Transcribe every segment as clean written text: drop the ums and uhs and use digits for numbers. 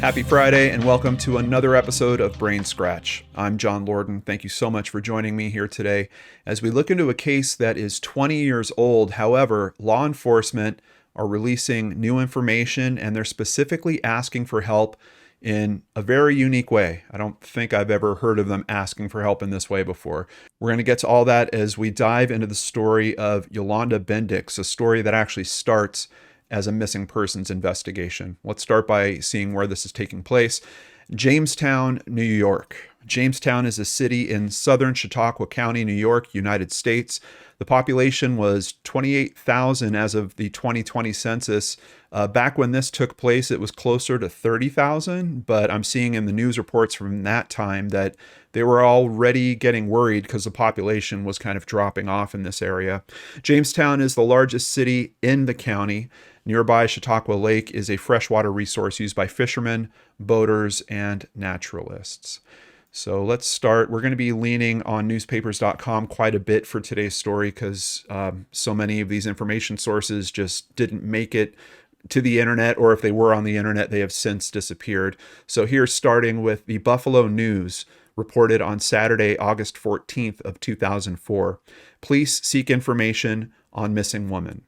Happy Friday and welcome to another episode of BrainScratch. I'm John Lordan. Thank you so much for joining me here today as we look into a case that is 20 years old. However, law enforcement are releasing new information and they're specifically asking for help in a very unique way. I don't think I've ever heard of them asking for help in this way before. We're going to get to all that as we dive into the story of Yolanda Bindics, a story that actually starts as a missing persons investigation. Let's start by seeing where this is taking place. Jamestown, New York. Jamestown is a city in southern Chautauqua County, New York, United States. The population was 28,000 as of the 2020 census. Back when this took place, it was closer to 30,000, but I'm seeing in the news reports from that time that they were already getting worried because the population was kind of dropping off in this area. Jamestown is the largest city in the county. Nearby Chautauqua Lake is a freshwater resource used by fishermen, boaters, and naturalists. So let's start. We're going to be leaning on newspapers.com quite a bit for today's story because so many of these information sources just didn't make it to the internet, or if they were on the internet, they have since disappeared. So here's starting with the Buffalo News, reported on Saturday, August 14th of 2004. Police seek information on missing woman.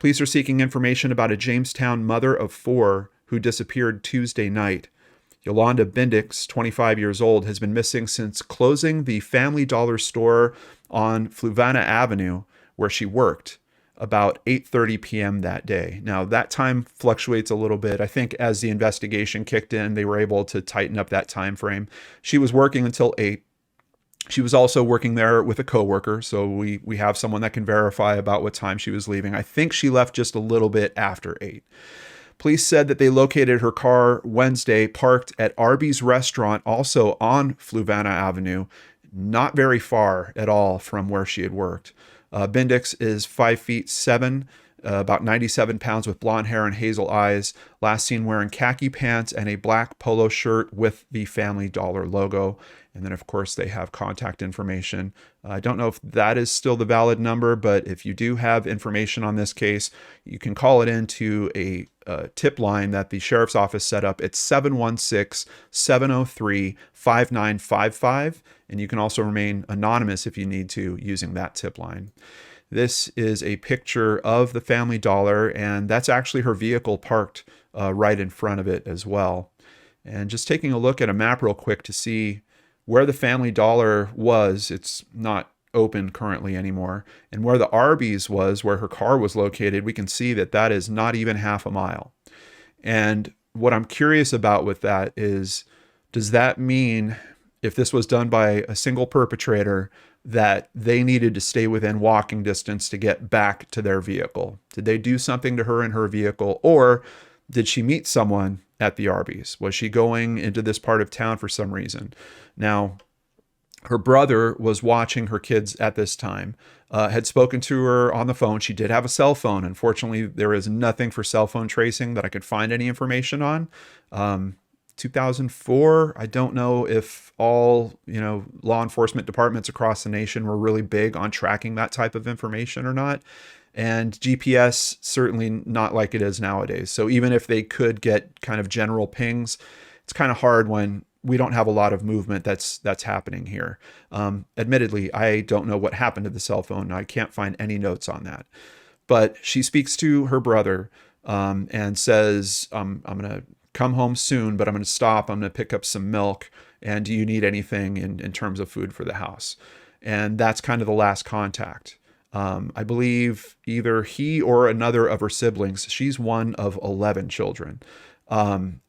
Police are seeking information about a Jamestown mother of four who disappeared Tuesday night. Yolanda Bindics, 25 years old, has been missing since closing the Family Dollar store on Fluvanna Avenue, where she worked, about 8:30 p.m. that day. Now, that time fluctuates a little bit. I think as the investigation kicked in, they were able to tighten up that time frame. She was working until 8. She was also working there with a coworker, so we have someone that can verify about what time she was leaving. I think she left just a little bit after 8. Police said that they located her car Wednesday parked at Arby's restaurant, also on Fluvanna Avenue, not very far at all from where she had worked. Bindics is 5'7", about 97 pounds, with blonde hair and hazel eyes. Last seen wearing khaki pants and a black polo shirt with the Family Dollar logo. And then, of course, they have contact information. I don't know if that is still the valid number, but if you do have information on this case, you can call it into a tip line that the sheriff's office set up. It's 716-703-5955. And you can also remain anonymous if you need to using that tip line. This is a picture of the Family Dollar, and that's actually her vehicle parked right in front of it as well. And just taking a look at a map real quick to see where the Family Dollar was, it's not open currently anymore, and where the Arby's was, where her car was located, we can see that that is not even half a mile. And what I'm curious about with that is, does that mean if this was done by a single perpetrator that they needed to stay within walking distance to get back to their vehicle? Did they do something to her in her vehicle, or did she meet someone at the Arby's? Was she going into this part of town for some reason? Now, her brother was watching her kids at this time, had spoken to her on the phone. She did have a cell phone. Unfortunately, there is nothing for cell phone tracing that I could find any information on. 2004, I don't know if all, law enforcement departments across the nation were really big on tracking that type of information or not. And GPS, certainly not like it is nowadays. So even if they could get kind of general pings, it's kind of hard when we don't have a lot of movement that's happening here. Admittedly, I don't know what happened to the cell phone. I can't find any notes on that. But she speaks to her brother and says, I'm going to come home soon, but I'm going to stop. I'm going to pick up some milk. And do you need anything in terms of food for the house? And that's kind of the last contact. I believe either he or another of her siblings, she's one of 11 children,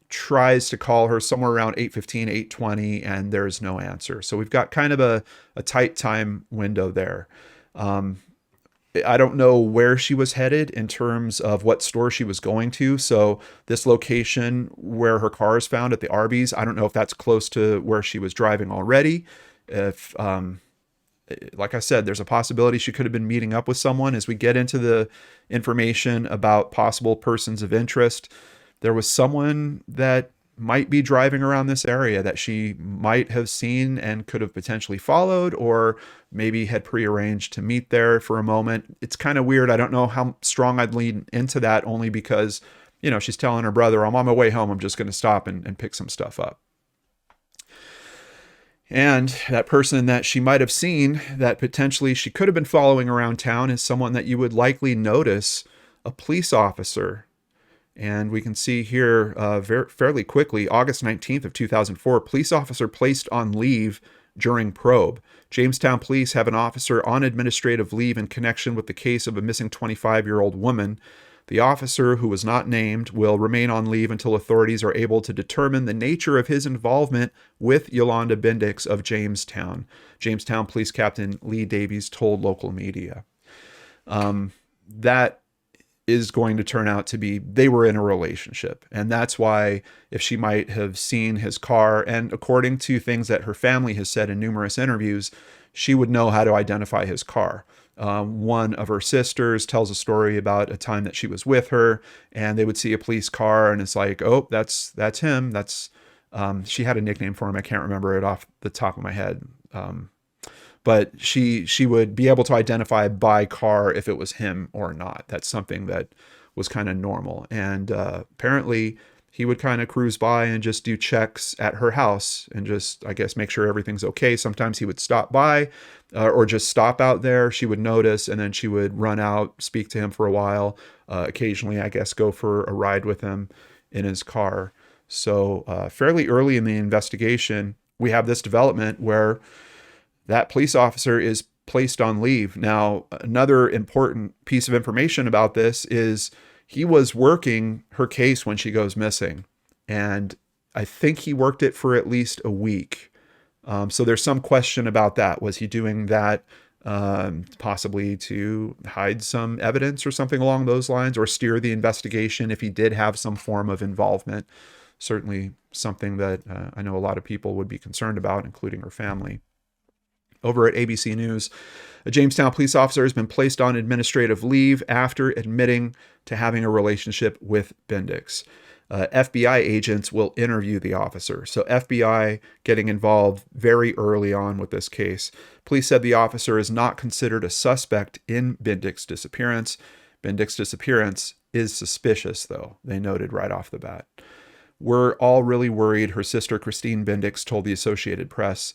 tries to call her somewhere around 8:15, 8:20, and there's no answer. So we've got kind of a tight time window there. I don't know where she was headed in terms of what store she was going to. So this location where her car is found at the Arby's, I don't know if that's close to where she was driving already. If, like I said, there's a possibility she could have been meeting up with someone. As we get into the information about possible persons of interest, there was someone that might be driving around this area that she might have seen and could have potentially followed, or maybe had prearranged to meet there for a moment. It's kind of weird. I don't know how strong I'd lean into that, only because she's telling her brother, I'm on my way home. I'm just going to stop and pick some stuff up. And that person that she might have seen that potentially she could have been following around town is someone that you would likely notice, a police officer. And we can see here fairly quickly, August 19th of 2004, police officer placed on leave during probe. Jamestown police have an officer on administrative leave in connection with the case of a missing 25-year-old woman. The officer, who was not named, will remain on leave until authorities are able to determine the nature of his involvement with Yolanda Bindics of Jamestown. Jamestown Police Captain Lee Davies told local media. That is going to turn out to be they were in a relationship. And that's why if she might have seen his car, and according to things that her family has said in numerous interviews, she would know how to identify his car. One of her sisters tells a story about a time that she was with her and they would see a police car and it's like, oh, that's him. She had a nickname for him. I can't remember it off the top of my head. But she would be able to identify by car if it was him or not. That's something that was kind of normal. And apparently he would kind of cruise by and just do checks at her house and just, I guess, make sure everything's okay. Sometimes he would stop by or just stop out there. She would notice and then she would run out, speak to him for a while. Occasionally, I guess, go for a ride with him in his car. So fairly early in the investigation, we have this development where that police officer is placed on leave. Now, another important piece of information about this is he was working her case when she goes missing. And I think he worked it for at least a week. So there's some question about that. Was he doing that possibly to hide some evidence or something along those lines, or steer the investigation if he did have some form of involvement? Certainly something that I know a lot of people would be concerned about, including her family. Over at ABC News, a Jamestown police officer has been placed on administrative leave after admitting to having a relationship with Bindics. FBI agents will interview the officer. So FBI getting involved very early on with this case. Police said the officer is not considered a suspect in Bindics' disappearance. Bindics' disappearance is suspicious, though, they noted right off the bat. We're all really worried, her sister Christine Bindics told the Associated Press.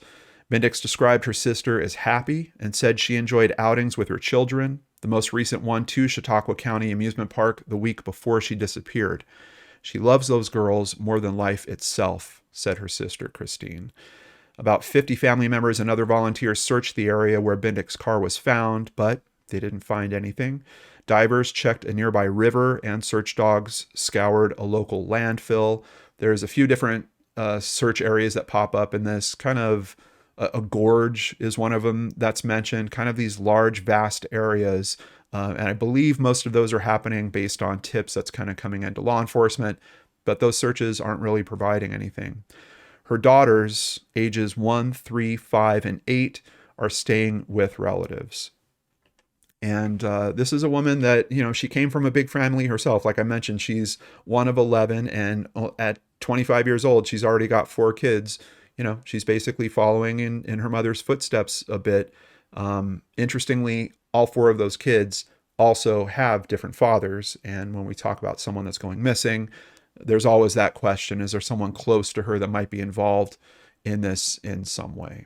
Bindics described her sister as happy and said she enjoyed outings with her children, the most recent one to Chautauqua County Amusement Park the week before she disappeared. She loves those girls more than life itself, said her sister Christine. About 50 family members and other volunteers searched the area where Bindics' car was found, but they didn't find anything. Divers checked a nearby river and search dogs scoured a local landfill. There's a few different search areas that pop up in this kind of a gorge is one of them that's mentioned, kind of these large, vast areas. And I believe most of those are happening based on tips that's kind of coming into law enforcement, but those searches aren't really providing anything. Her daughters, ages 1, 3, 5, and 8, are staying with relatives. And this is a woman that, she came from a big family herself. Like I mentioned, she's one of 11, and at 25 years old, she's already got 4 kids. She's basically following in her mother's footsteps a bit. Interestingly, all 4 of those kids also have different fathers. And when we talk about someone that's going missing, there's always that question, is there someone close to her that might be involved in this in some way?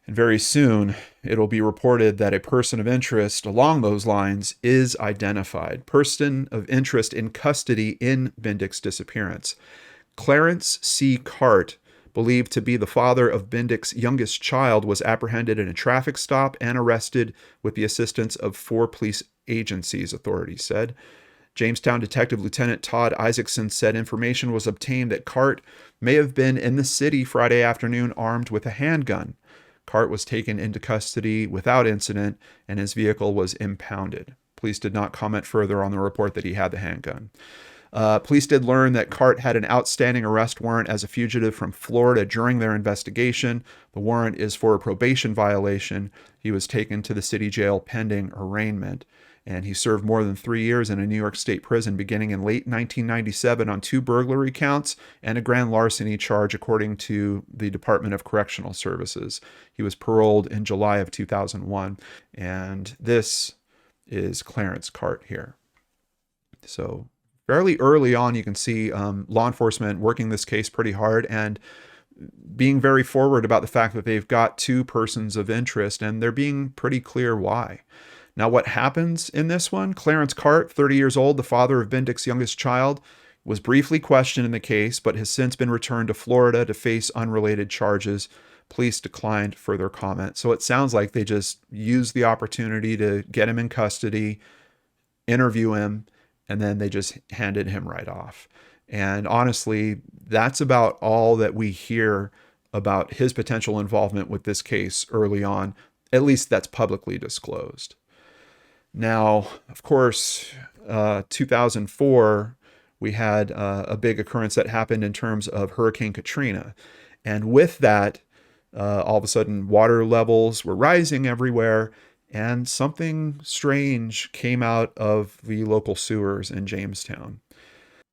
And very soon, it'll be reported that a person of interest along those lines is identified. Person of interest in custody in Bindics' disappearance. Clarence C. Cart, believed to be the father of Bindics' youngest child, was apprehended in a traffic stop and arrested with the assistance of 4 police agencies, authorities said. Jamestown Detective Lieutenant Todd Isaacson said information was obtained that Cart may have been in the city Friday afternoon armed with a handgun. Cart was taken into custody without incident and his vehicle was impounded. Police did not comment further on the report that he had the handgun. Police did learn that Cart had an outstanding arrest warrant as a fugitive from Florida during their investigation. The warrant is for a probation violation. He was taken to the city jail pending arraignment, and he served more than 3 years in a New York State prison beginning in late 1997 on 2 burglary counts and a grand larceny charge, according to the Department of Correctional Services. He was paroled in July of 2001, and this is Clarence Cart here. So fairly early on, you can see law enforcement working this case pretty hard and being very forward about the fact that they've got two persons of interest, and they're being pretty clear why. Now, what happens in this one? Clarence Cart, 30 years old, the father of Bindics' youngest child, was briefly questioned in the case, but has since been returned to Florida to face unrelated charges. Police declined further comment. So it sounds like they just used the opportunity to get him in custody, interview him, and then they just handed him right off. And honestly, that's about all that we hear about his potential involvement with this case early on. At least that's publicly disclosed. Now, of course, 2004, we had a big occurrence that happened in terms of Hurricane Katrina. And with that, all of a sudden, water levels were rising everywhere, and something strange came out of the local sewers in Jamestown.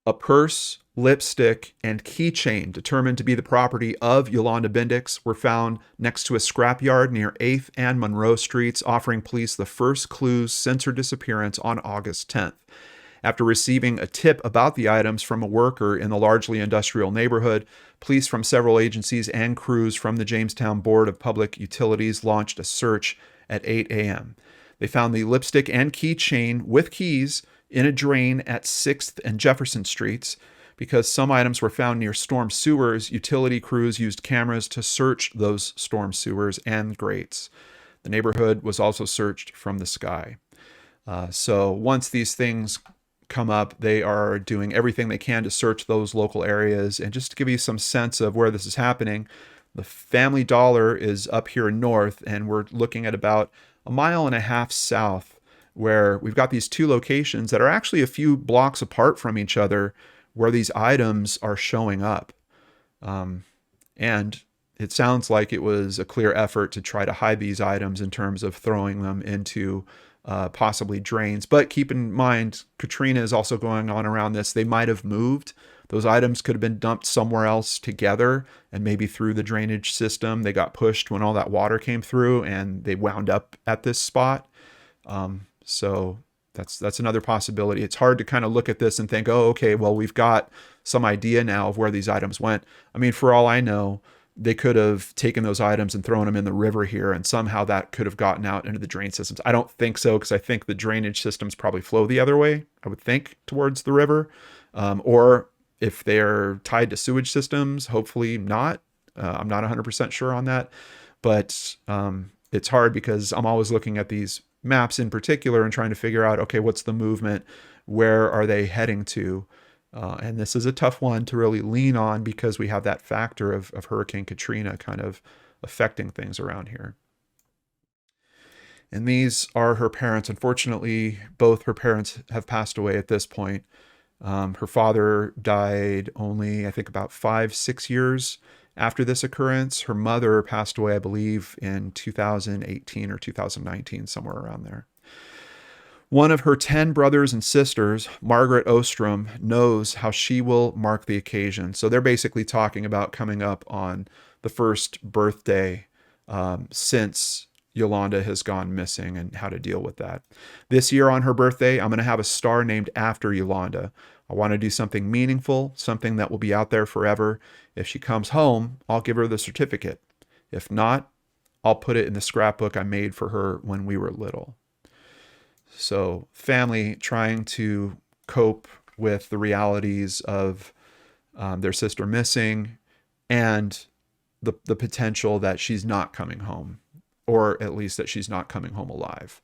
A purse, lipstick, and keychain determined to be the property of Yolanda Bindics were found next to a scrapyard near 8th and Monroe Streets, offering police the first clues since her disappearance on August 10th. After receiving a tip about the items from a worker in the largely industrial neighborhood, police from several agencies and crews from the Jamestown Board of Public Utilities launched a search at 8 a.m. They found the lipstick and keychain with keys in a drain at 6th and Jefferson Streets. Because some items were found near storm sewers, utility crews used cameras to search those storm sewers and grates. The neighborhood was also searched from the sky. So once these things come up, they are doing everything they can to search those local areas. And just to give you some sense of where this is happening, the Family Dollar is up here north, and we're looking at about 1.5 miles south, where we've got these two locations that are actually a few blocks apart from each other, where these items are showing up. And it sounds like it was a clear effort to try to hide these items in terms of throwing them into possibly drains. But keep in mind, Katrina is also going on around this. They might have moved. Those items could have been dumped somewhere else together, and maybe through the drainage system. They got pushed when all that water came through, and they wound up at this spot. So that's another possibility. It's hard to kind of look at this and think, oh, okay, well, we've got some idea now of where these items went. I mean, for all I know, they could have taken those items and thrown them in the river here, and somehow that could have gotten out into the drain systems. I don't think so, because I think the drainage systems probably flow the other way, I would think, towards the river. Or if they're tied to sewage systems, hopefully not. I'm not 100% sure on that. But it's hard because I'm always looking at these maps in particular and trying to figure out, okay, what's the movement? Where are they heading to? And this is a tough one to really lean on because we have that factor of Hurricane Katrina kind of affecting things around here. And these are her parents. Unfortunately, both her parents have passed away at this point. Her father died only, I think, about 5-6 years after this occurrence. Her mother passed away, I believe, in 2018 or 2019, somewhere around there. One of her 10 brothers and sisters, Margaret Ostrom, knows how she will mark the occasion. So they're basically talking about coming up on the first birthday since Yolanda has gone missing and how to deal with that. This year on her birthday, I'm going to have a star named after Yolanda. I want to do something meaningful, something that will be out there forever. If she comes home, I'll give her the certificate. If not, I'll put it in the scrapbook I made for her when we were little. So family trying to cope with the realities of their sister missing and the potential that she's not coming home, or at least that she's not coming home alive.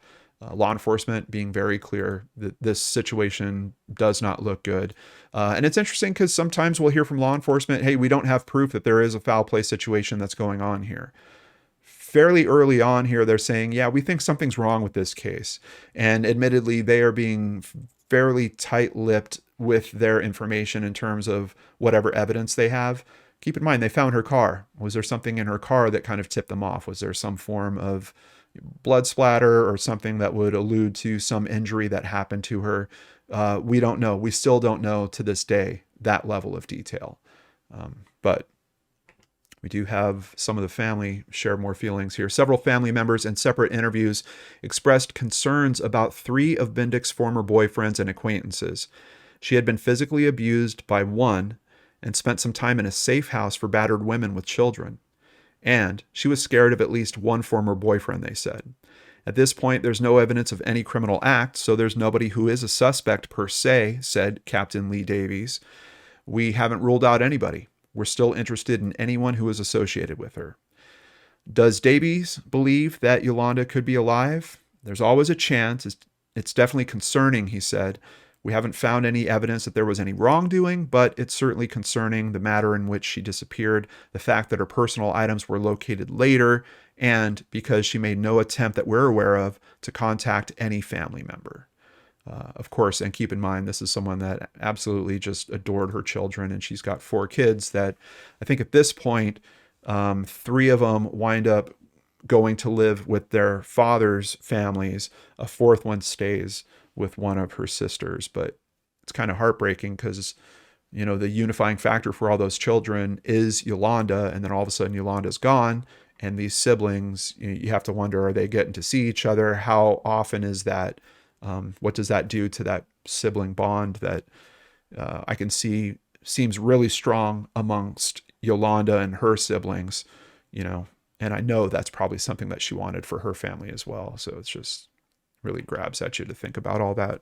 Law enforcement being very clear that this situation does not look good. And it's interesting because sometimes we'll hear from law enforcement, hey, we don't have proof that there is a foul play situation that's going on here. Fairly early on here, they're saying, yeah, we think something's wrong with this case. And admittedly, they are being fairly tight-lipped with their information in terms of whatever evidence they have. Keep in mind, they found her car. Was there something in her car that kind of tipped them off? Was there some form of blood splatter or something that would allude to some injury that happened to her? We don't know. We still don't know to this day that level of detail. But we do have some of the family share more feelings here. Several family members in separate interviews expressed concerns about 3 of Bindics' former boyfriends and acquaintances. She had been physically abused by one and spent some time in a safe house for battered women with children. And she was scared of at least one former boyfriend, they said. At this point, there's no evidence of any criminal act, so there's nobody who is a suspect per se, said Captain Lee Davies. We haven't ruled out anybody. We're still interested in anyone who is associated with her. Does Davies believe that Yolanda could be alive? There's always a chance. It's definitely concerning, he said. We haven't found any evidence that there was any wrongdoing, but it's certainly concerning the manner in which she disappeared, the fact that her personal items were located later, and because she made no attempt that we're aware of to contact any family member. Of course, and keep in mind, this is someone that absolutely just adored her children, and she's got 4 kids that I think at this point, 3 of them wind up going to live with their father's families. A 4th one stays with one of her sisters. But it's kind of heartbreaking because, you know, the unifying factor for all those children is Yolanda, and then all of a sudden Yolanda's gone, and these siblings, you have to wonder, are they getting to see each other? How often is that? What does that do to that sibling bond that I can see seems really strong amongst Yolanda and her siblings, you know? And I know that's probably something that she wanted for her family as well. So it's just really grabs at you to think about all that.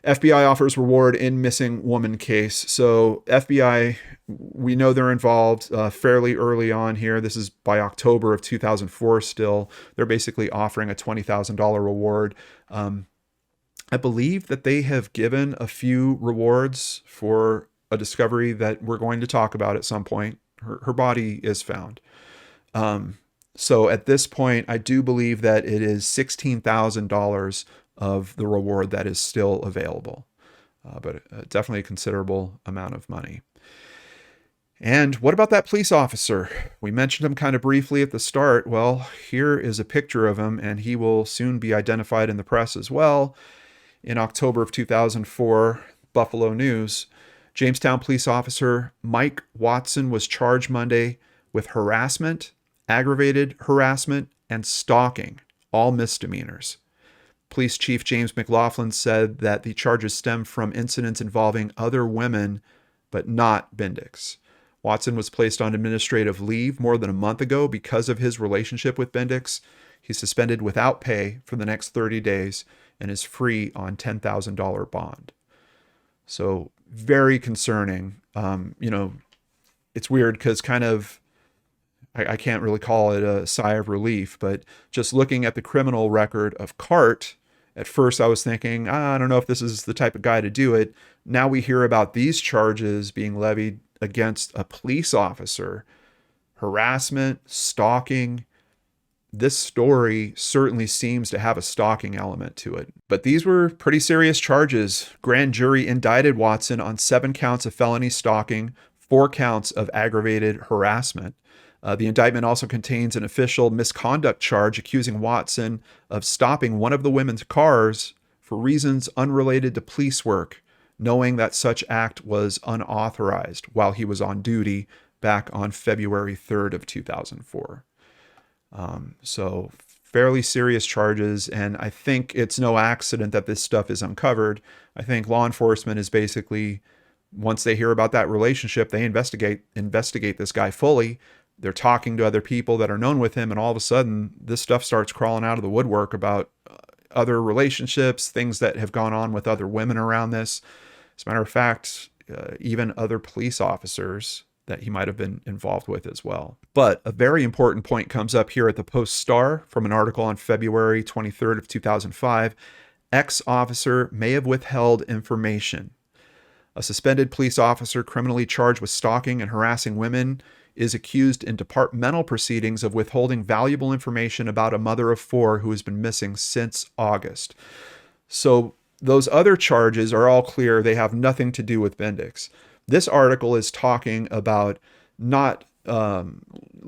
FBI offers reward in missing woman case. So FBI, we know they're involved fairly early on here. This is by October of 2004 still. They're basically offering a $20,000 reward. I believe that they have given a few rewards for a discovery that we're going to talk about at some point. Her body is found. So at this point, I do believe that it is $16,000 of the reward that is still available, but definitely a considerable amount of money. And what about that police officer? We mentioned him kind of briefly at the start. Well, here is a picture of him, and he will soon be identified in the press as well. In October of 2004, Buffalo News, Jamestown police officer Mike Watson was charged Monday with harassment, aggravated harassment, and stalking, all misdemeanors. Police Chief James McLaughlin said that the charges stem from incidents involving other women, but not Bindics. Watson was placed on administrative leave more than a month ago because of his relationship with Bindics. He's suspended without pay for the next 30 days and is free on $10,000 bond. So very concerning. It's weird because kind of, I can't really call it a sigh of relief, but just looking at the criminal record of Cart, at first I was thinking, I don't know if this is the type of guy to do it. Now we hear about these charges being levied against a police officer, harassment, stalking. This story certainly seems to have a stalking element to it. But these were pretty serious charges. Grand jury indicted Watson on 7 counts of felony stalking, 4 counts of aggravated harassment. The indictment also contains an official misconduct charge accusing Watson of stopping one of the women's cars for reasons unrelated to police work, knowing that such act was unauthorized while he was on duty back on February 3rd of 2004. So fairly serious charges, and I think it's no accident that this stuff is uncovered. I think law enforcement is basically, once they hear about that relationship, they investigate this guy fully. They're talking to other people that are known with him, and all of a sudden, this stuff starts crawling out of the woodwork about other relationships, things that have gone on with other women around this. As a matter of fact, even other police officers that he might have been involved with as well. But a very important point comes up here at the Post-Star from an article on February 23rd of 2005. Ex-officer may have withheld information. A suspended police officer criminally charged with stalking and harassing women is accused in departmental proceedings of withholding valuable information about a mother of 4 who has been missing since August. So those other charges are all clear. They have nothing to do with Bindics. This article is talking about not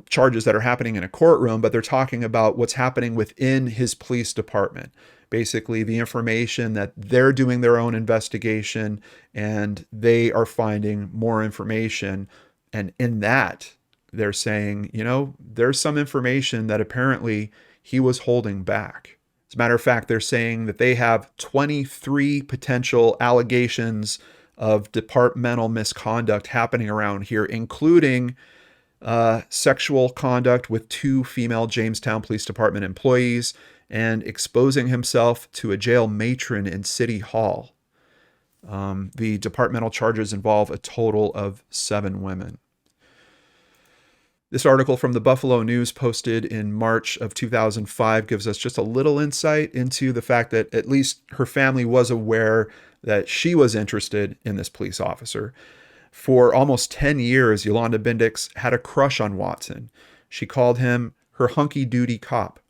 charges that are happening in a courtroom, but they're talking about what's happening within his police department. Basically, the information that they're doing their own investigation and they are finding more information. And in that, they're saying, there's some information that apparently he was holding back. As a matter of fact, they're saying that they have 23 potential allegations of departmental misconduct happening around here, including sexual conduct with 2 female Jamestown Police Department employees and exposing himself to a jail matron in City Hall. The departmental charges involve a total of 7 women. This article from the Buffalo News, posted in March of 2005, gives us just a little insight into the fact that at least her family was aware that she was interested in this police officer. For almost 10 years, Yolanda Bindics had a crush on Watson. She called him her hunky-doody cop.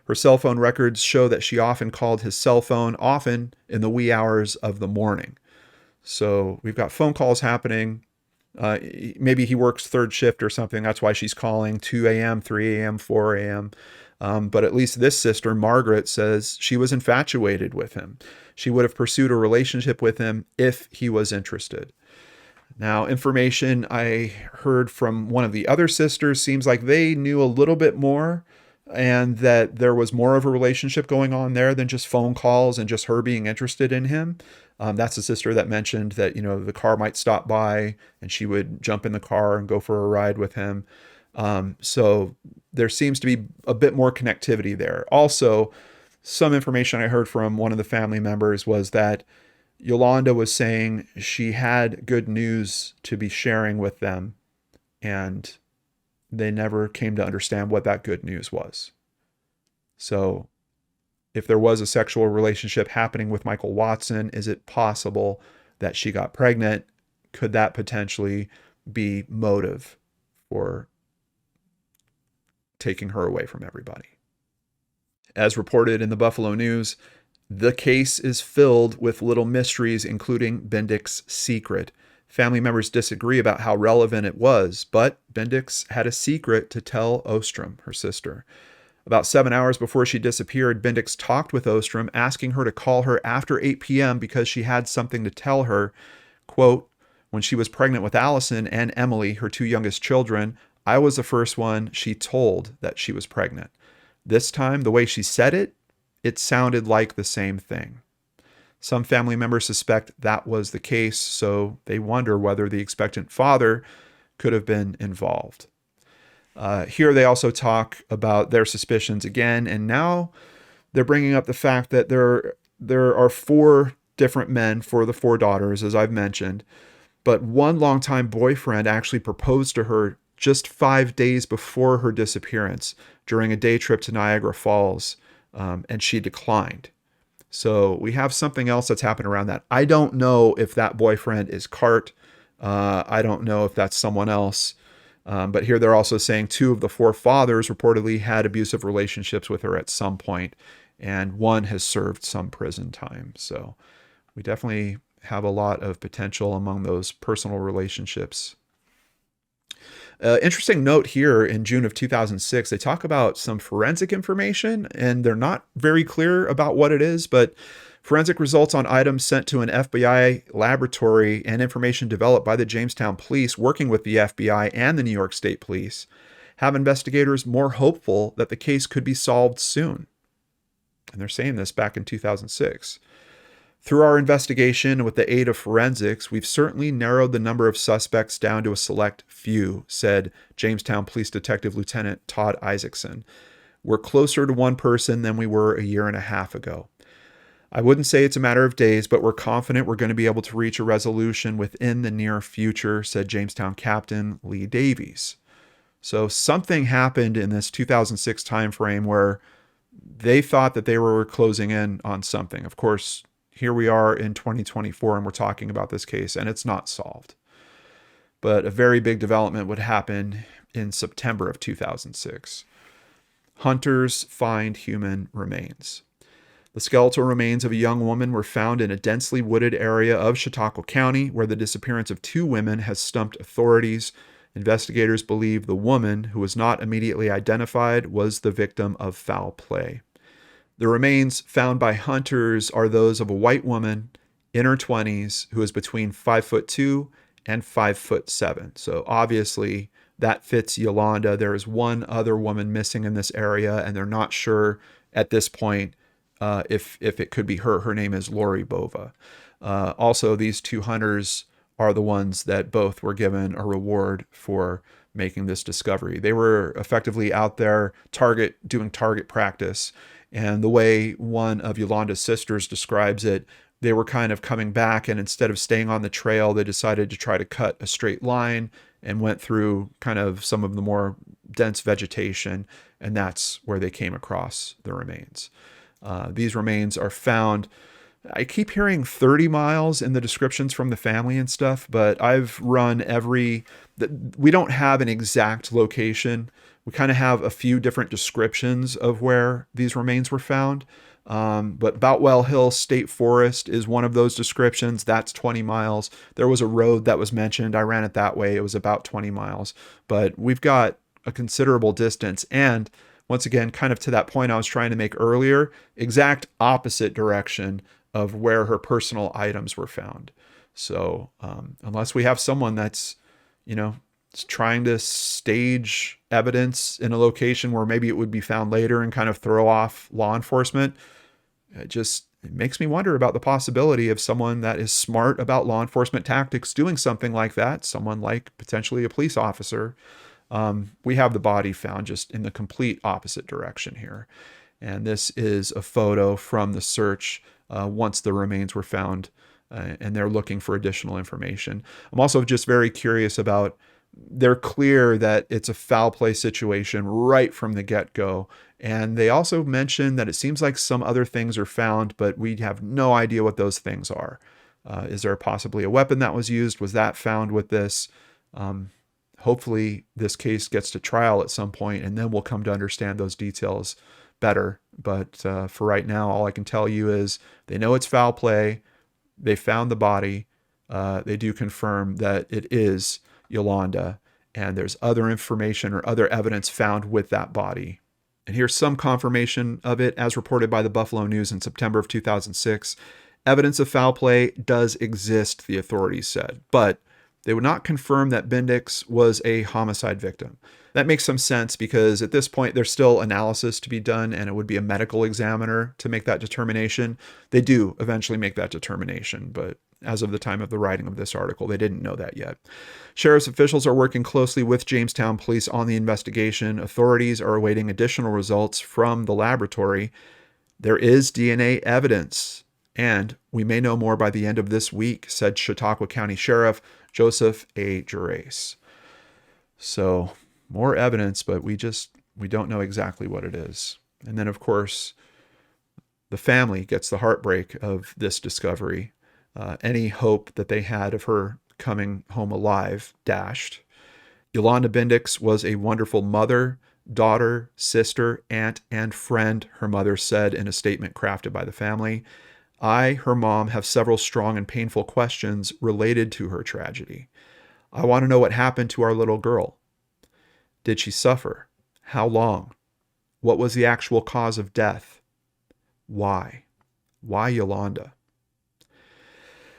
Her cell phone records show that she often called his cell phone, often in the wee hours of the morning. So we've got phone calls happening. Maybe he works third shift or something. That's why she's calling 2 a.m., 3 a.m., 4 a.m. But at least this sister, Margaret, says she was infatuated with him. She would have pursued a relationship with him if he was interested. Now, information I heard from one of the other sisters seems like they knew a little bit more, and that there was more of a relationship going on there than just phone calls and just her being interested in him. That's the sister that mentioned that, the car might stop by and she would jump in the car and go for a ride with him. So there seems to be a bit more connectivity there. Also, some information I heard from one of the family members was that Yolanda was saying she had good news to be sharing with them, and they never came to understand what that good news was. So if there was a sexual relationship happening with Michael Watson, is it possible that she got pregnant? Could that potentially be motive for taking her away from everybody? As reported in the Buffalo News, the case is filled with little mysteries, including Bindics' secret. Family members disagree about how relevant it was, but Bindics had a secret to tell Ostrom, her sister. About 7 hours before she disappeared, Bindics talked with Ostrom, asking her to call her after 8 p.m. because she had something to tell her. Quote, "When she was pregnant with Allison and Emily, her 2 youngest children, I was the first one she told that she was pregnant. This time, the way she said it, it sounded like the same thing." Some family members suspect that was the case, so they wonder whether the expectant father could have been involved. Here they also talk about their suspicions again, and now they're bringing up the fact that there are 4 different men for the 4 daughters, as I've mentioned, but one longtime boyfriend actually proposed to her just 5 days before her disappearance during a day trip to Niagara Falls, and she declined. So we have something else that's happened around that. I don't know if that boyfriend is Cart. I don't know if that's someone else. But here they're also saying 2 of the 4 fathers reportedly had abusive relationships with her at some point, and one has served some prison time. So we definitely have a lot of potential among those personal relationships. Interesting note here, in June of 2006, they talk about some forensic information, and they're not very clear about what it is, but forensic results on items sent to an FBI laboratory and information developed by the Jamestown Police working with the FBI and the New York State Police have investigators more hopeful that the case could be solved soon. And they're saying this back in 2006. "Through our investigation with the aid of forensics, we've certainly narrowed the number of suspects down to a select few," said Jamestown Police Detective Lieutenant Todd Isaacson. "We're closer to one person than we were a year and a half ago. I wouldn't say it's a matter of days, but we're confident we're going to be able to reach a resolution within the near future," said Jamestown Captain Lee Davies. So something happened in this 2006 timeframe where they thought that they were closing in on something. Of course, here we are in 2024 and we're talking about this case and it's not solved. But a very big development would happen in September of 2006. Hunters find human remains. The skeletal remains of a young woman were found in a densely wooded area of Chautauqua County, where the disappearance of 2 women has stumped authorities. Investigators believe the woman, who was not immediately identified, was the victim of foul play. The remains found by hunters are those of a white woman in her 20s who is between 5'2" and 5'7". So obviously that fits Yolanda. There is one other woman missing in this area, and they're not sure at this point if it could be her. Her name is Lori Bova. Also, these two hunters are the ones that both were given a reward for making this discovery. They were effectively out there doing target practice. And the way one of Yolanda's sisters describes it, they were kind of coming back, and instead of staying on the trail, they decided to try to cut a straight line and went through kind of some of the more dense vegetation, and that's where they came across the remains. These remains are found, I keep hearing 30 miles in the descriptions from the family and stuff, but I've run we don't have an exact location. We kind of have a few different descriptions of where these remains were found. But Boutwell Hill State Forest is one of those descriptions. That's 20 miles. There was a road that was mentioned. I ran it that way. It was about 20 miles. But we've got a considerable distance. And once again, kind of to that point I was trying to make earlier, exact opposite direction of where her personal items were found. So unless we have someone that's, trying to stage evidence in a location where maybe it would be found later and kind of throw off law enforcement, it makes me wonder about the possibility of someone that is smart about law enforcement tactics doing something like that, someone like potentially a police officer. We have the body found just in the complete opposite direction here. And this is a photo from the search once the remains were found, and they're looking for additional information. I'm also just very curious about, they're clear that it's a foul play situation right from the get-go. And they also mention that it seems like some other things are found, but we have no idea what those things are. Is there possibly a weapon that was used? Was that found with this? Hopefully this case gets to trial at some point, and then we'll come to understand those details better. But for right now, all I can tell you is they know it's foul play. They found the body. They do confirm that it is Yolanda, and there's other information or other evidence found with that body. And here's some confirmation of it as reported by the Buffalo News in September of 2006. Evidence of foul play does exist, the authorities said, but they would not confirm that Bindics was a homicide victim. That makes some sense because at this point there's still analysis to be done, and it would be a medical examiner to make that determination. They do eventually make that determination, but as of the time of the writing of this article, they didn't know that yet. Sheriff's officials are working closely with Jamestown Police on the investigation. Authorities are awaiting additional results from the laboratory. There is DNA evidence, and we may know more by the end of this week, said Chautauqua County Sheriff Joseph A. Gerace. So more evidence, but we don't know exactly what it is. And then, of course, the family gets the heartbreak of this discovery. Any hope that they had of her coming home alive dashed. Yolanda Bindics was a wonderful mother, daughter, sister, aunt, and friend, her mother said in a statement crafted by the family. I, her mom, have several strong and painful questions related to her tragedy. I want to know what happened to our little girl. Did she suffer? How long? What was the actual cause of death? Why? Why Yolanda?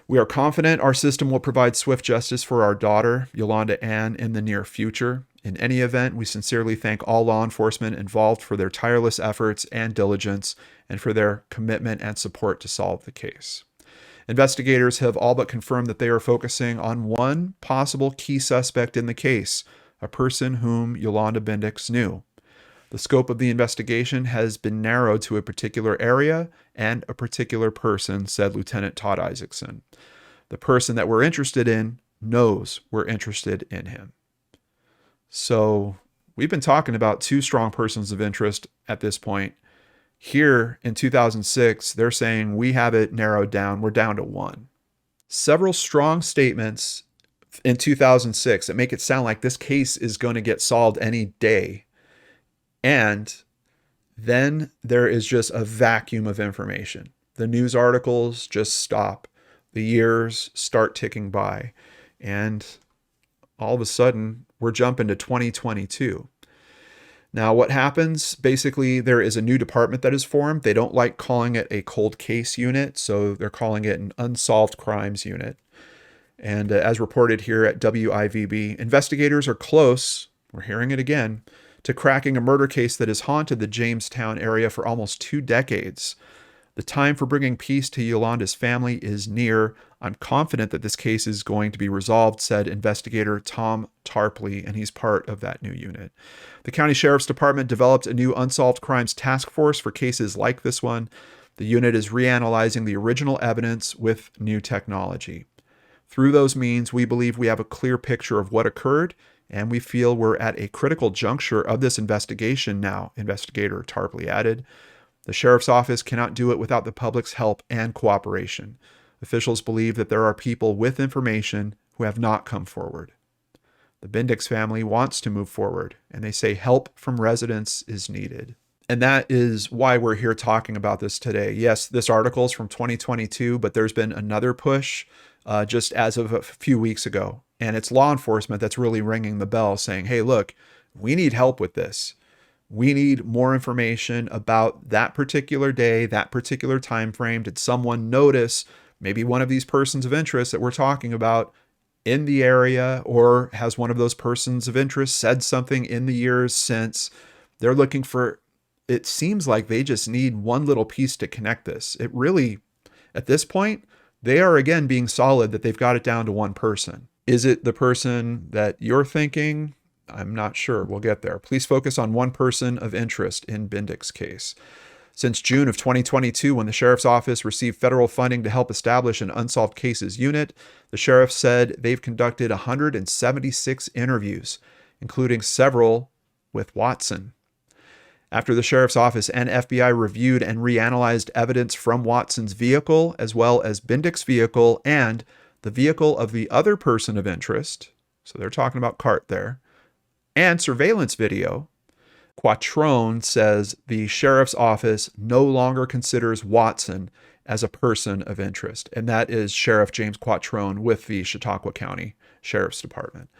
We are confident our system will provide swift justice for our daughter, Yolanda Ann, in the near future. In any event, we sincerely thank all law enforcement involved for their tireless efforts and diligence and for their commitment and support to solve the case. Investigators have all but confirmed that they are focusing on one possible key suspect in the case, a person whom Yolanda Bindics knew. The scope of the investigation has been narrowed to a particular area and a particular person, said Lieutenant Todd Isaacson. The person that we're interested in knows we're interested in him. So we've been talking about two strong persons of interest at this point. Here in 2006, they're saying we have it narrowed down. We're down to one. Several strong statements in 2006 that make it sound like this case is going to get solved any day. And then there is just a vacuum of information. The news articles just stop. The years start ticking by. And all of a sudden, we're jumping to 2022. Now, what happens? Basically, there is a new department that is formed. They don't like calling it a cold case unit, so they're calling it an unsolved crimes unit. And as reported here at WIVB, investigators are close, we're hearing it again, to cracking a murder case that has haunted the Jamestown area for almost 2 decades. The time for bringing peace to Yolanda's family is near. I'm confident that this case is going to be resolved, said investigator Tom Tarpley, and he's part of that new unit. The county sheriff's department developed a new unsolved crimes task force for cases like this one. The unit is reanalyzing the original evidence with new technology. Through those means, we believe we have a clear picture of what occurred, and we feel we're at a critical juncture of this investigation now, investigator Tarpley added. The sheriff's office cannot do it without the public's help and cooperation. Officials believe that there are people with information who have not come forward. The Bindics family wants to move forward, and they say help from residents is needed. And that is why we're here talking about this today. Yes, this article is from 2022, but there's been another push just as of a few weeks ago. And it's law enforcement that's really ringing the bell saying, hey, look, we need help with this. We need more information about that particular day, that particular time frame. Did someone notice maybe one of these persons of interest that we're talking about in the area, or has one of those persons of interest said something in the years since? They're looking for, it seems like they just need one little piece to connect this. It really, at this point, they are again being solid that they've got it down to one person. Is it the person that you're thinking? I'm not sure. We'll get there. Please focus on one person of interest in Bindics' case. Since June of 2022, when the sheriff's office received federal funding to help establish an unsolved cases unit, the sheriff said they've conducted 176 interviews, including several with Watson. After the sheriff's office and FBI reviewed and reanalyzed evidence from Watson's vehicle, as well as Bindics' vehicle and the vehicle of the other person of interest, so they're talking about Cart there, and surveillance video, Quattrone says the sheriff's office no longer considers Watson as a person of interest. And that is Sheriff James Quattrone with the Chautauqua County Sheriff's Department.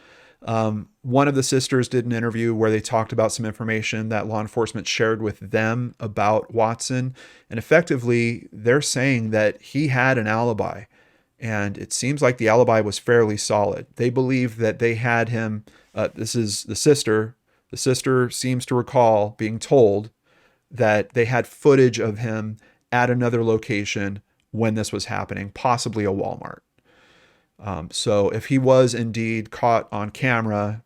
One of the sisters did an interview where they talked about some information that law enforcement shared with them about Watson. And effectively, they're saying that he had an alibi. And it seems like the alibi was fairly solid. They believe that they had him. This is the sister. The sister seems to recall being told that they had footage of him at another location when this was happening, possibly a Walmart. So if he was indeed caught on camera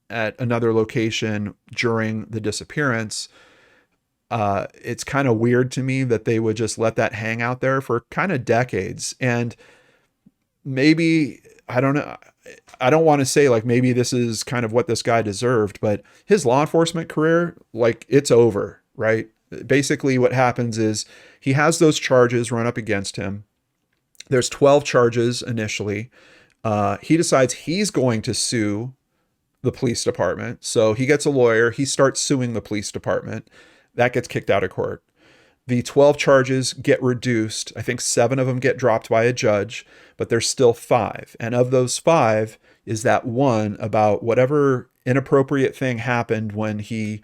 at another location during the disappearance, it's kind of weird to me that they would just let that hang out there for kind of decades. And maybe, I don't know, I don't want to say like maybe this is kind of what this guy deserved, but his law enforcement career, like it's over, right? Basically what happens is he has those charges run up against him. There's 12 charges initially. He decides he's going to sue the police department. So he gets a lawyer. He starts suing the police department. That gets kicked out of court. The 12 charges get reduced. I think 7 of them get dropped by a judge, but there's still 5. And of those 5 is that one about whatever inappropriate thing happened when he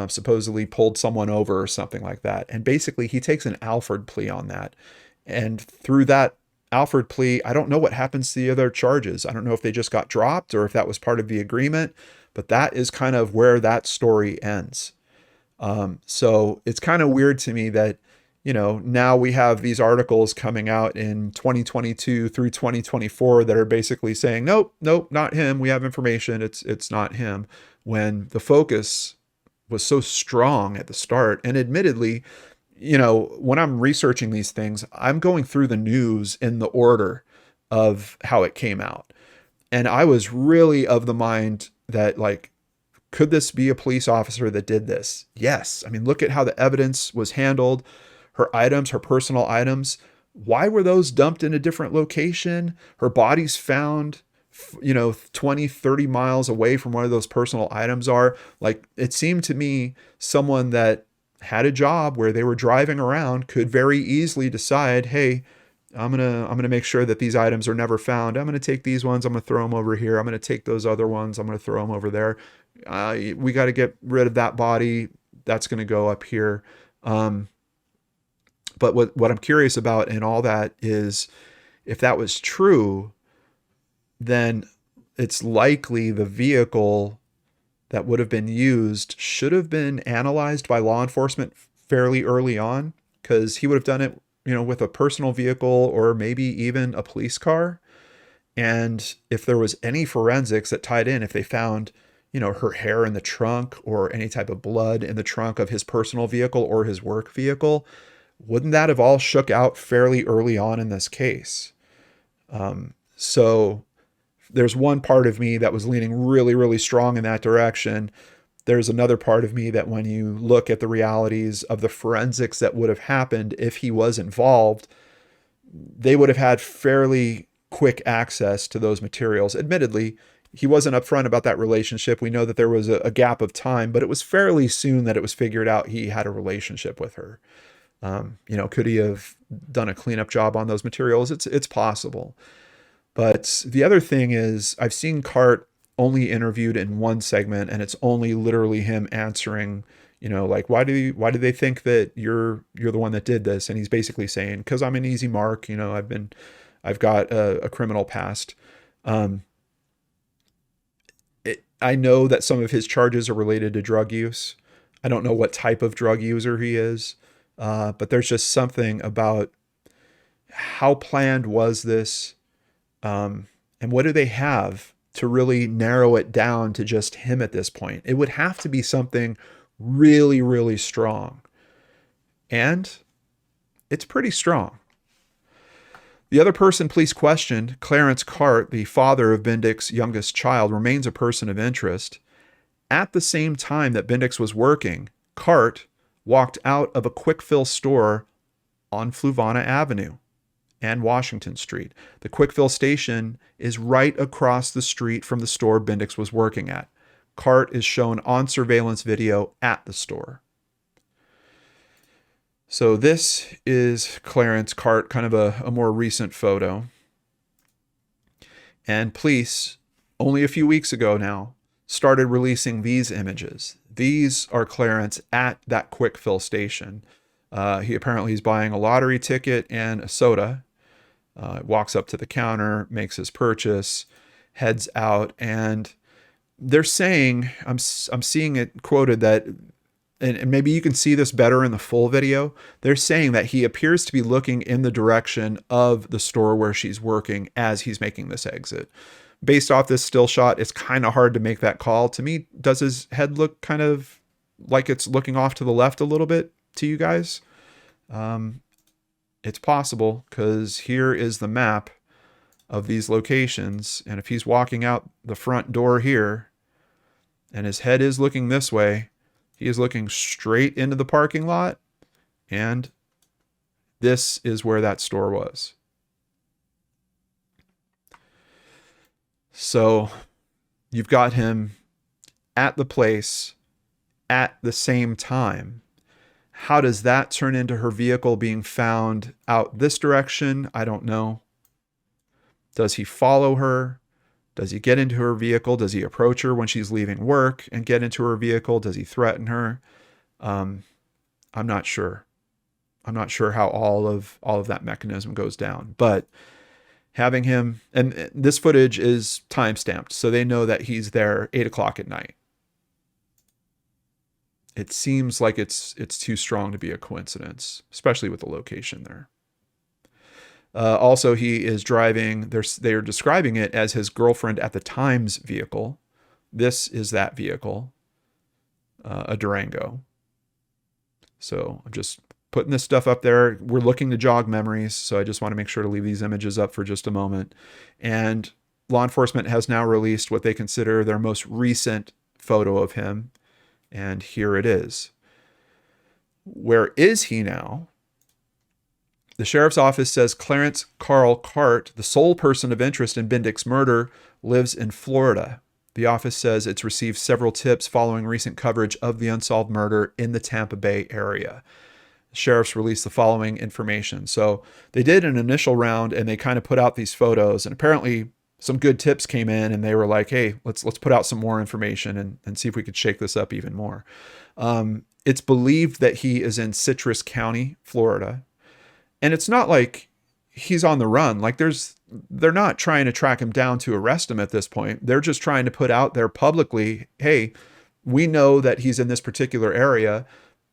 supposedly pulled someone over or something like that. And basically he takes an Alford plea on that. And through that Alford plea, I don't know what happens to the other charges. I don't know if they just got dropped or if that was part of the agreement, but that is kind of where that story ends. So it's kind of weird to me that, you know, now we have these articles coming out in 2022 through 2024 that are basically saying, nope, not him. We have information. It's not him, when the focus was so strong at the start. And admittedly, you know, when I'm researching these things, I'm going through the news in the order of how it came out. And I was really of the mind that, like, could this be a police officer that did this? Yes. I mean, look at how the evidence was handled. Her items, her personal items, why were those dumped in a different location? Her body's found, you know, 20, 30 miles away from where those personal items are. Like, it seemed to me someone that had a job where they were driving around could very easily decide, hey, I'm going to make sure that these items are never found. I'm going to take these ones. I'm going to throw them over here. I'm going to take those other ones. I'm going to throw them over there. We got to get rid of that body. That's going to go up here. But what I'm curious about in all that is, if that was true, then it's likely the vehicle that would have been used should have been analyzed by law enforcement fairly early on. because he would have done it, with a personal vehicle or maybe even a police car. And if there was any forensics that tied in, if they found, her hair in the trunk or any type of blood in the trunk of his personal vehicle or his work vehicle, wouldn't that have all shook out fairly early on in this case? So there's one part of me that was leaning really, really strong in that direction. There's another part of me that when you look at the realities of the forensics that would have happened if he was involved, they would have had fairly quick access to those materials. Admittedly, he wasn't upfront about that relationship. We know that there was a gap of time, but it was fairly soon that it was figured out he had a relationship with her. Could he have done a cleanup job on those materials? It's possible. But the other thing is, I've seen Cart only interviewed in one segment, and it's only literally him answering, like, why do they think that you're the one that did this? And he's basically saying, because I'm an easy mark. I've got a criminal past. I know that some of his charges are related to drug use. I don't know what type of drug user he is, but there's just something about how planned was this, and what do they have to really narrow it down to just him at this point? It would have to be something really, really strong. And it's pretty strong. The other person police questioned, Clarence Cart, the father of Bindics' youngest child, remains a person of interest. At the same time that Bindics was working, Cart walked out of a quick fill store on Fluvanna Avenue and Washington Street. The quick fill station is right across the street from the store Bindics was working at. Cart is shown on surveillance video at the store. So this is Clarence Cart, kind of a more recent photo. And police, only a few weeks ago now, started releasing these images. These are Clarence at that quick fill station. He apparently is buying a lottery ticket and a soda. Walks up to the counter, makes his purchase, heads out, and they're saying, I'm seeing it quoted that, and maybe you can see this better in the full video, they're saying that he appears to be looking in the direction of the store where she's working as he's making this exit. Based off this still shot, it's kind of hard to make that call. To me, does his head look kind of like it's looking off to the left a little bit to you guys? It's possible, because here is the map of these locations. And if he's walking out the front door here and his head is looking this way, he is looking straight into the parking lot. And this is where that store was. So you've got him at the place at the same time. How does that turn into her vehicle being found out this direction? I don't know. Does he follow her? Does he get into her vehicle? Does he approach her when she's leaving work and get into her vehicle? Does he threaten her? I'm not sure. I'm not sure how all of that mechanism goes down. But having him, and this footage is time-stamped, so they know that he's there 8 o'clock at night. It seems like it's too strong to be a coincidence, especially with the location there. Also, he is driving, they're describing it as his girlfriend at the time's vehicle. This is that vehicle, a Durango. So I'm just putting this stuff up there. We're looking to jog memories, so I just want to make sure to leave these images up for just a moment. And law enforcement has now released what they consider their most recent photo of him. And here it is. Where is he now? The sheriff's office says Clarence Carl Cart, the sole person of interest in Bindics' murder, lives in Florida. The office says it's received several tips following recent coverage of the unsolved murder in the Tampa Bay area. The sheriffs released the following information. So they did an initial round and they kind of put out these photos, and apparently some good tips came in, and they were like, hey, let's put out some more information and see if we could shake this up even more. It's believed that he is in Citrus County, Florida. And it's not like he's on the run. Like they're not trying to track him down to arrest him at this point. They're just trying to put out there publicly, hey, we know that he's in this particular area.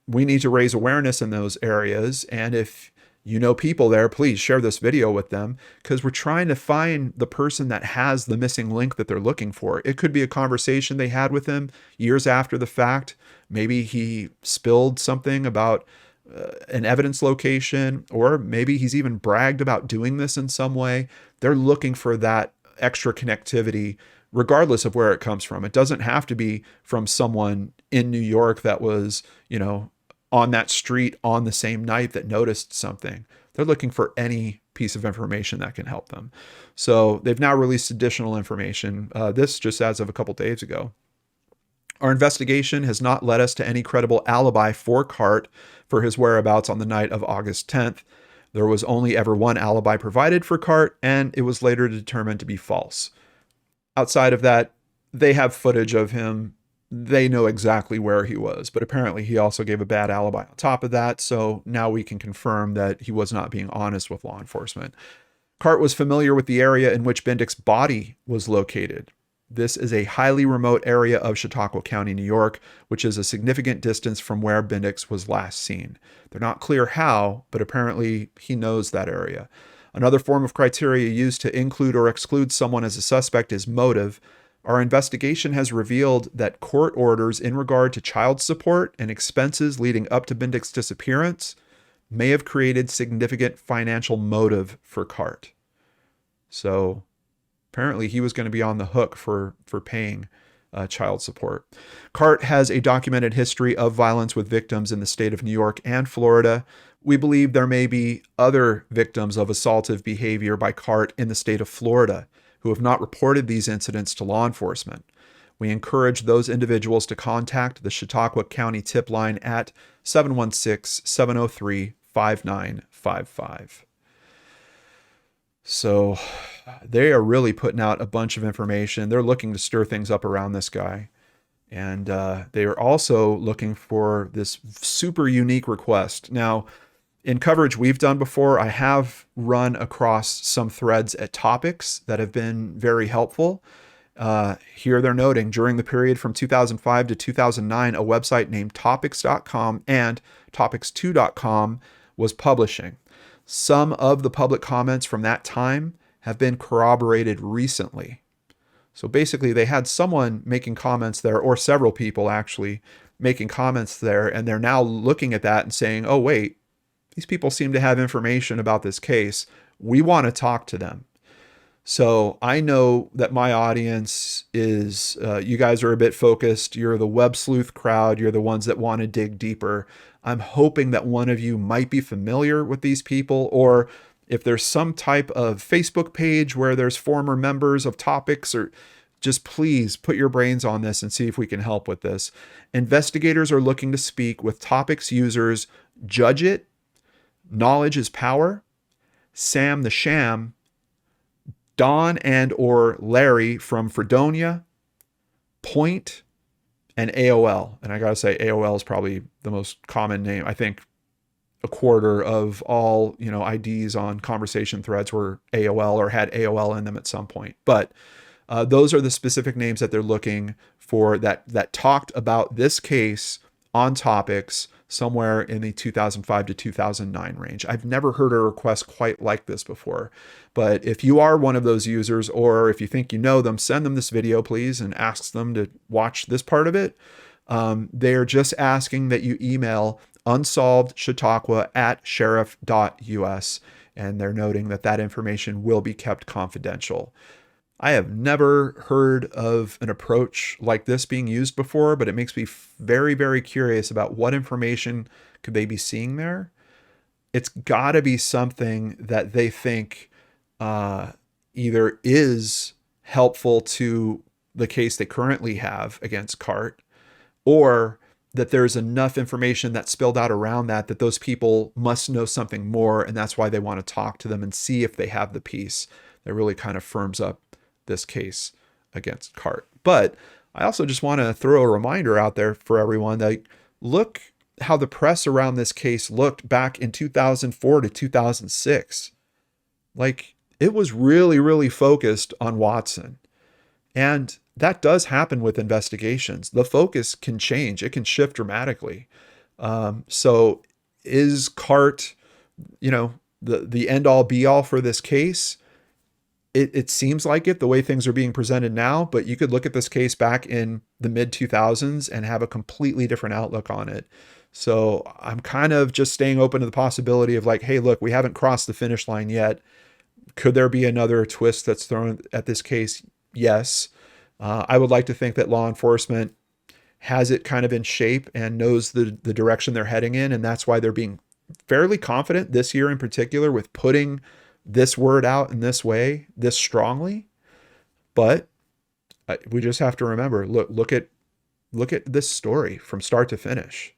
we need to raise awareness in those areas. And if you know people there, please share this video with them, because we're trying to find the person that has the missing link that they're looking for. It could be a conversation they had with him years after the fact. Maybe he spilled something about an evidence location, or maybe he's even bragged about doing this in some way. They're looking for that extra connectivity, regardless of where it comes from. It doesn't have to be from someone in New York that was, on that street on the same night that noticed something. They're looking for any piece of information that can help them. So they've now released additional information. This just as of a couple days ago. Our investigation has not led us to any credible alibi for Cart for his whereabouts on the night of August 10th. There was only ever one alibi provided for Cart, and it was later determined to be false. Outside of that, they have footage of him. They know exactly where he was, but apparently he also gave a bad alibi on top of that, so now we can confirm that he was not being honest with law enforcement. Cart was familiar with the area in which Bindics' body was located. This is a highly remote area of Chautauqua County, New York, which is a significant distance from where Bindics was last seen. They're not clear how, but apparently he knows that area. Another form of criteria used to include or exclude someone as a suspect is motive. Our investigation has revealed that court orders in regard to child support and expenses leading up to Bindics' disappearance may have created significant financial motive for Cart. So apparently he was going to be on the hook for paying child support. Cart has a documented history of violence with victims in the state of New York and Florida. We believe there may be other victims of assaultive behavior by Cart in the state of Florida who have not reported these incidents to law enforcement. We encourage those individuals to contact the Chautauqua County tip line at 716-703-5955. So they are really putting out a bunch of information. They're looking to stir things up around this guy. And they are also looking for this super unique request. Now, in coverage we've done before, I have run across some threads at Topics that have been very helpful. Here they're noting, during the period from 2005 to 2009, a website named Topics.com and Topics2.com was publishing. Some of the public comments from that time have been corroborated recently. So basically, they had someone making comments there, or several people actually making comments there, and they're now looking at that and saying, oh, wait, these people seem to have information about this case. We want to talk to them. So I know that my audience is, you guys are a bit focused. You're the web sleuth crowd. You're the ones that want to dig deeper. I'm hoping that one of you might be familiar with these people, or if there's some type of Facebook page where there's former members of Topics, or just please put your brains on this and see if we can help with this. Investigators are looking to speak with Topics users Judge It, Knowledge is Power, Sam the Sham, Don and or Larry from Fredonia, Point, and AOL. And I gotta say, AOL is probably the most common name. I think a quarter of all, IDs on conversation threads were AOL or had AOL in them at some point. But those are the specific names that they're looking for that talked about this case on Topics somewhere in the 2005 to 2009 range. I've never heard a request quite like this before. But if you are one of those users, or if you think you know them, send them this video, please, and ask them to watch this part of it. They're just asking that you email unsolvedchautauqua@sheriff.us, and they're noting that information will be kept confidential. I have never heard of an approach like this being used before, but it makes me very, very curious about what information could they be seeing there. It's got to be something that they think either is helpful to the case they currently have against Cart, or that there's enough information that spilled out around that those people must know something more, and that's why they want to talk to them and see if they have the piece that really kind of firms up this case against Cart. But I also just want to throw a reminder out there for everyone that look how the press around this case looked back in 2004 to 2006. Like, it was really, really focused on Watson. And that does happen with investigations. The focus can change. It can shift dramatically. So is CART, the end all be all for this case? It seems like it, the way things are being presented now, but you could look at this case back in the mid 2000s and have a completely different outlook on it. So I'm kind of just staying open to the possibility of like, hey, look, we haven't crossed the finish line yet. Could there be another twist that's thrown at this case? Yes. I would like to think that law enforcement has it kind of in shape and knows the direction they're heading in. And that's why they're being fairly confident this year in particular with putting this word out in this way, this strongly. But we just have to remember, look at this story from start to finish.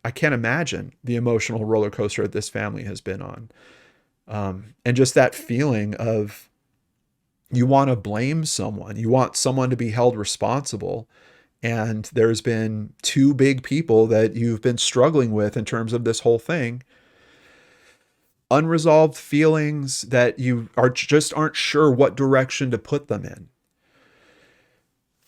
I can't imagine the emotional roller coaster that this family has been on. And just that feeling of you want to blame someone, you want someone to be held responsible. And there's been two big people that you've been struggling with in terms of this whole thing. Unresolved feelings that you aren't sure what direction to put them in.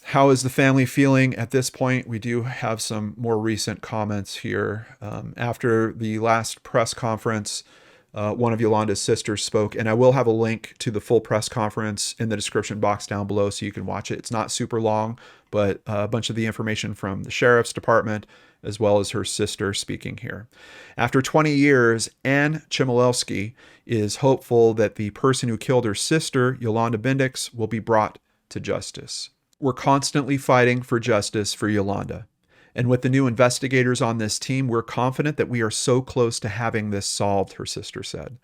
How is the family feeling at this point? We do have some more recent comments here. After the last press conference, one of Yolanda's sisters spoke, and I will have a link to the full press conference in the description box down below so you can watch it. It's not super long, but a bunch of the information from the sheriff's department, as well as her sister speaking here. After 20 years, Ann Chmielewski is hopeful that the person who killed her sister, Yolanda Bindics, will be brought to justice. We're constantly fighting for justice for Yolanda. And with the new investigators on this team, we're confident that we are so close to having this solved, her sister said.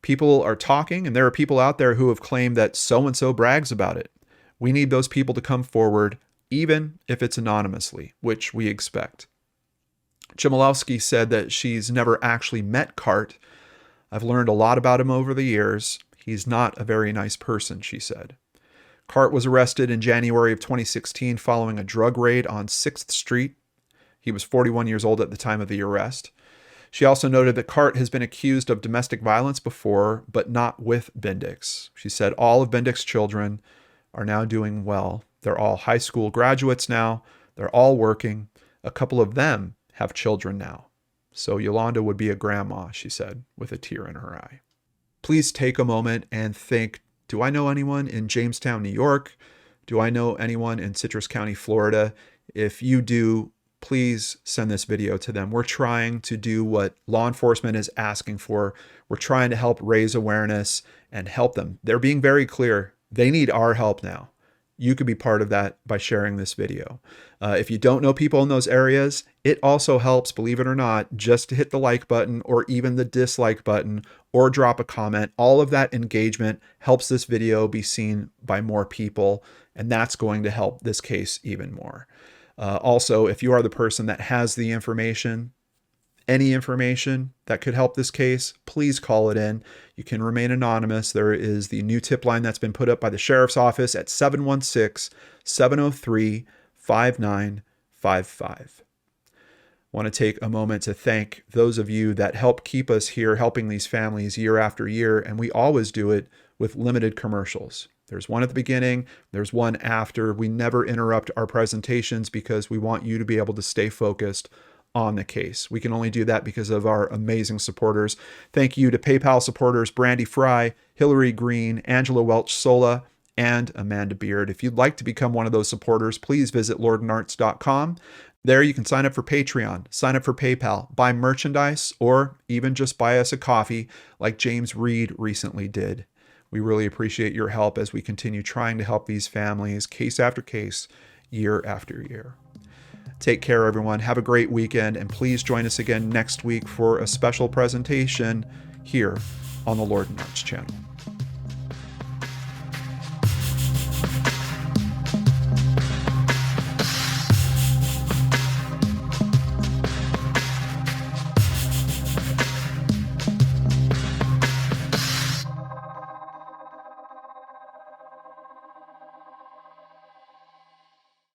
People are talking, and there are people out there who have claimed that so-and-so brags about it. We need those people to come forward, even if it's anonymously, which we expect. Chmielewski said that she's never actually met CART. I've learned a lot about him over the years. He's not a very nice person, she said. CART was arrested in January of 2016 following a drug raid on 6th Street. He was 41 years old at the time of the arrest. She also noted that CART has been accused of domestic violence before, but not with Bindics. She said all of Bindics' children are now doing well. They're all high school graduates now. They're all working. A couple of them have children now. So Yolanda would be a grandma, she said, with a tear in her eye. Please take a moment and think, do I know anyone in Jamestown, New York? Do I know anyone in Citrus County, Florida? If you do, please send this video to them. We're trying to do what law enforcement is asking for. We're trying to help raise awareness and help them. They're being very clear. They need our help now. You could be part of that by sharing this video. If you don't know people in those areas, it also helps, believe it or not, just to hit the like button or even the dislike button or drop a comment. All of that engagement helps this video be seen by more people, and that's going to help this case even more. Also, if you are the person that has the information, any information that could help this case, please call it in. You can remain anonymous. There is the new tip line that's been put up by the sheriff's office at 716-703-5955. I want to take a moment to thank those of you that help keep us here helping these families year after year, and we always do it with limited commercials. There's one at the beginning, there's one after. We never interrupt our presentations because we want you to be able to stay focused on the case. We can only do that because of our amazing supporters. Thank you to PayPal supporters Brandy Fry, Hillary Green, Angela Welch Sola, and Amanda Beard. If you'd like to become one of those supporters, please visit LordanArts.com. There you can sign up for Patreon, sign up for PayPal, buy merchandise, or even just buy us a coffee like James Reed recently did. We really appreciate your help as we continue trying to help these families case after case, year after year. Take care, everyone. Have a great weekend, and please join us again next week for a special presentation here on the LordanArts channel.